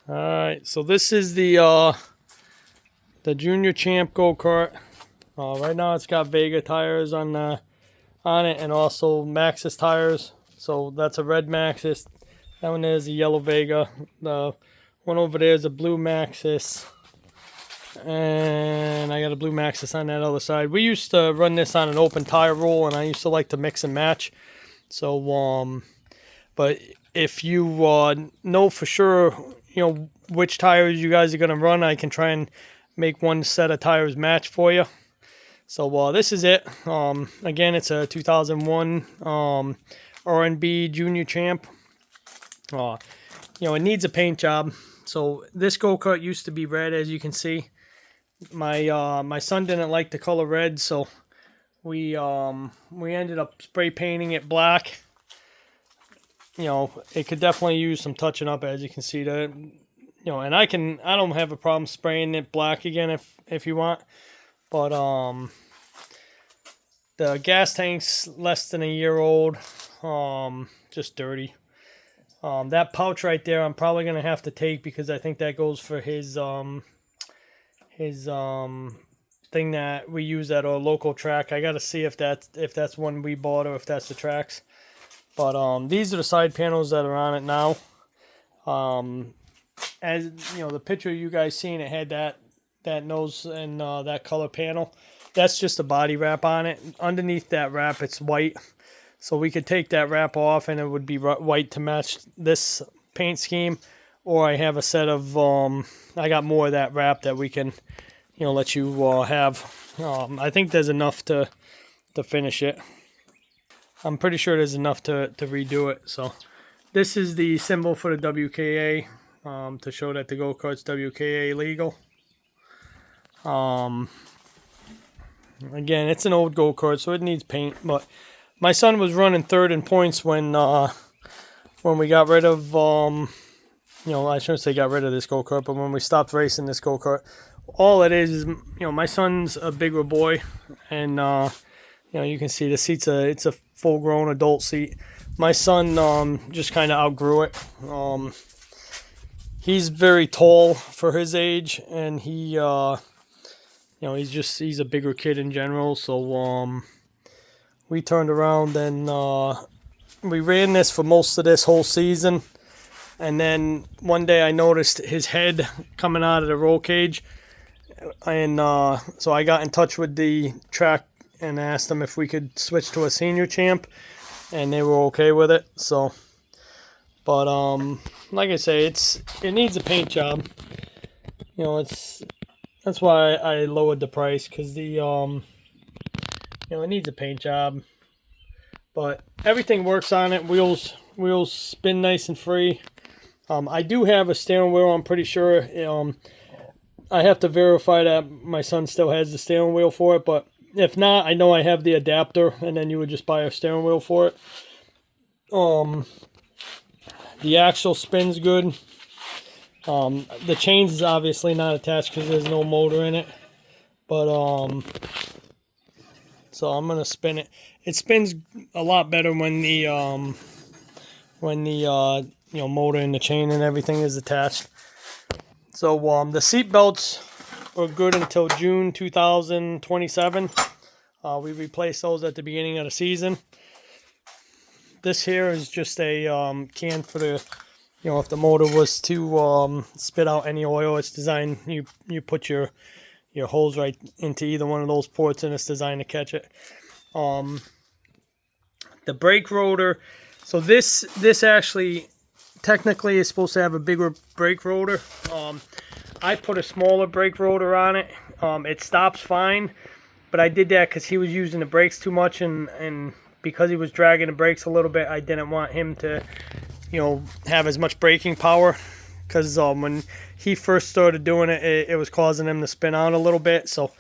Alright, so this is the Junior Champ go-kart. Right now it's got Vega tires on it, and also Maxxis tires. So that's a red Maxxis. That one is a yellow Vega. The one over there is a blue Maxxis. And I got a blue Maxxis on that other side. We used to run this on an open tire roll, and I used to like to mix and match. So, but if you know for sure, which tires you guys are going to run, I can try and make one set of tires match for you. So this is it. Again, it's a 2001 R&B Junior Champ. It needs a paint job. So this go-kart used to be red, as you can see. My son didn't like the color red, so we ended up spray painting it black. It could definitely use some touching up, as you can see that. And I don't have a problem spraying it black again if you want. But the gas tank's less than a year old. Just dirty. That pouch right there, I'm probably gonna have to take because I think that goes for his thing that we use at our local track. I gotta see if that's one we bought or if that's the tracks. But these are the side panels that are on it now. As the picture you guys seen, it had that nose and that color panel. That's just a body wrap on it. Underneath that wrap, it's white. So we could take that wrap off and it would be white to match this paint scheme. Or I have a set of, I got more of that wrap that we can, let you have. I think there's enough to finish it. I'm pretty sure there's enough to redo it. So this is the symbol for the WKA, to show that the go-kart's WKA legal. Again, it's an old go-kart, so it needs paint. But my son was running third in points when we got rid of, I shouldn't say got rid of this go-kart, but when we stopped racing this go-kart. All it is, my son's a bigger boy, and you can see the seat's it's a full-grown adult seat. My son just kind of outgrew it. He's very tall for his age, and he's a bigger kid in general. So we turned around and we ran this for most of this whole season. And then one day I noticed his head coming out of the roll cage, and so I got in touch with the track and asked them if we could switch to a senior champ, and they were okay with it. So, but like I say, it needs a paint job. That's why I lowered the price, because it needs a paint job. But everything works on it. Wheels spin nice and free. I do have a steering wheel. I'm pretty sure. I have to verify that my son still has the steering wheel for it, but if not, I know I have the adapter, and then you would just buy a steering wheel for it. The axle spins good. The chains is obviously not attached because there's no motor in it, but so I'm gonna spin it. It spins a lot better when the motor and the chain and everything is attached. So the seat belts are good until June 2027. We replaced those at the beginning of the season. This here is just a can for the, if the motor was to spit out any oil. It's designed, you put your hose right into either one of those ports, and it's designed to catch it. The brake rotor, so this actually technically is supposed to have a bigger brake rotor. I put a smaller brake rotor on it. It stops fine, but I did that because he was using the brakes too much, and because he was dragging the brakes a little bit, I didn't want him to, have as much braking power, because when he first started doing it, it was causing him to spin out a little bit. So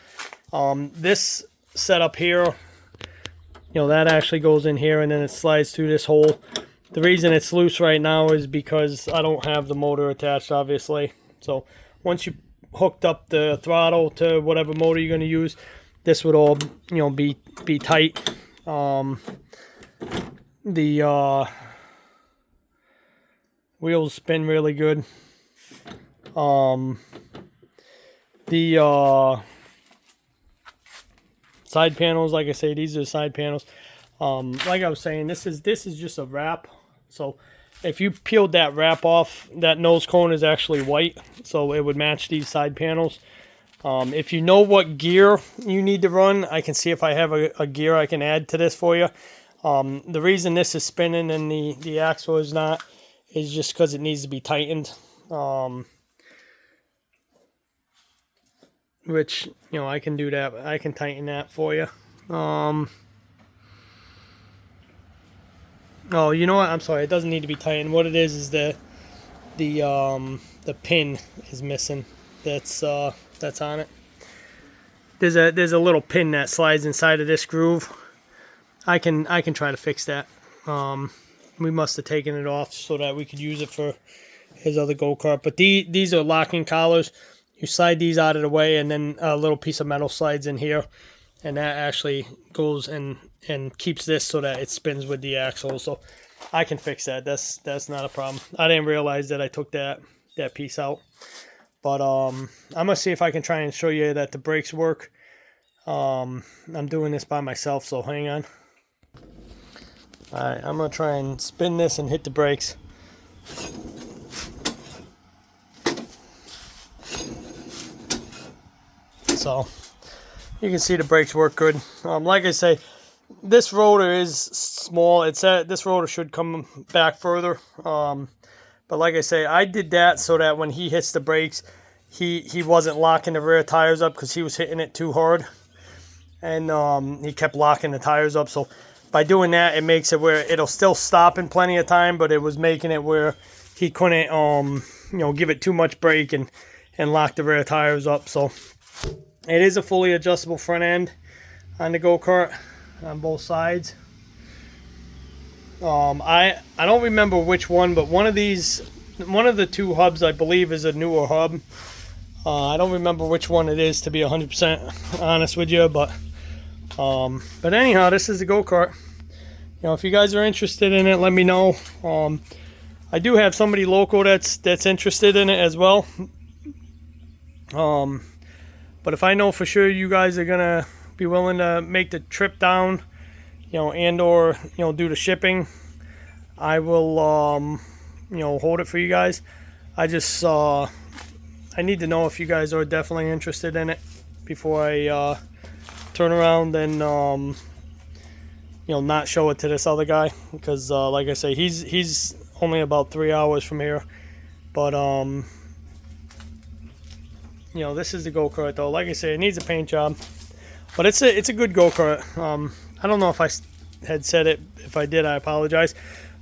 this setup here, that actually goes in here, and then it slides through this hole. The reason it's loose right now is because I don't have the motor attached, obviously. So once you hooked up the throttle to whatever motor you're going to use, this would all, be tight. The wheels spin really good. The side panels, like I say, these are the side panels. Like I was saying, this is just a wrap. So if you peeled that wrap off, that nose cone is actually white, so it would match these side panels. If you know what gear you need to run, I can see if I have a gear I can add to this for you. The reason this is spinning and the axle is not is just because it needs to be tightened. Which, you know, I can do that. I can tighten that for you. Oh, you know what? I'm sorry. It doesn't need to be tightened. What it is the pin is missing. That's on it. There's a little pin that slides inside of this groove. I can try to fix that. We must have taken it off so that we could use it for his other go-kart. But these are locking collars. You slide these out of the way, and then a little piece of metal slides in here, and that actually goes and keeps this so that it spins with the axle. So I can fix that. That's not a problem. I didn't realize that I took that piece out. But I'm gonna see if I can try and show you that the brakes work. I'm doing this by myself, so hang on. Alright, I'm gonna try and spin this and hit the brakes. So you can see the brakes work good. Like I say, this rotor is small. This rotor should come back further. But like I say, I did that so that when he hits the brakes, he wasn't locking the rear tires up because he was hitting it too hard, and he kept locking the tires up. So by doing that, it makes it where it'll still stop in plenty of time, but it was making it where he couldn't give it too much brake and lock the rear tires up. So it is a fully adjustable front end on the go-kart on both sides. I don't remember which one, but one of the two hubs I believe is a newer hub. I don't remember which one it is, to be 100% honest with you, but anyhow, this is the go-kart. You know, if you guys are interested in it, let me know. I do have somebody local that's interested in it as well. But if I know for sure you guys are gonna be willing to make the trip down, and or do the shipping, I will hold it for you guys. I just I need to know if you guys are definitely interested in it before I turn around and not show it to this other guy, because like I say, he's only about 3 hours from here. But this is the go-kart though. Like I say, it needs a paint job, but it's a good go-kart. I don't know if I had said it. If I did, I apologize.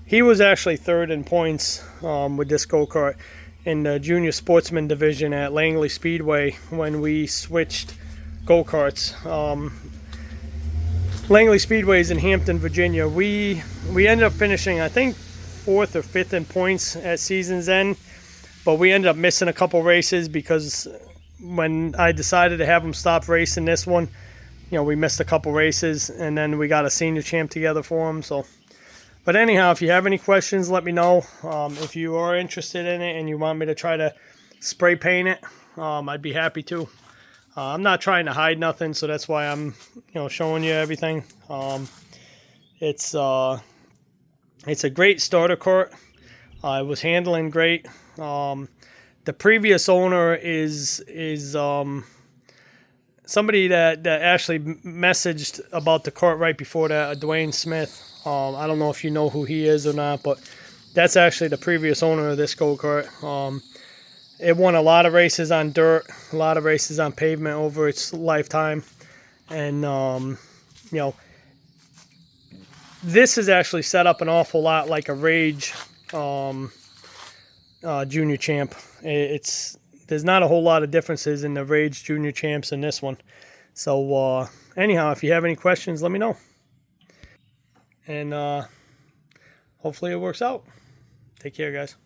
He was actually third in points with this go-kart in the junior sportsman division at Langley Speedway when we switched go-karts. Langley Speedway is in Hampton, Virginia. We ended up finishing, I think, 4th or 5th in points at season's end, but we ended up missing a couple races because when I decided to have them stop racing this one, we missed a couple races, and then we got a senior champ together for him. So, but anyhow, if you have any questions, let me know. If you are interested in it and you want me to try to spray paint it, I'd be happy to. I'm not trying to hide nothing, so that's why I'm showing you everything. It's a great starter kart. It was handling great. The previous owner is somebody that actually messaged about the kart right before that, Dwayne Smith. I don't know if you know who he is or not, but that's actually the previous owner of this go-kart. It won a lot of races on dirt, a lot of races on pavement over its lifetime. And, this is actually set up an awful lot like a Rage junior champ. There's not a whole lot of differences in the Rage junior champs and this one. So anyhow, if you have any questions, let me know. And hopefully it works out. Take care, guys.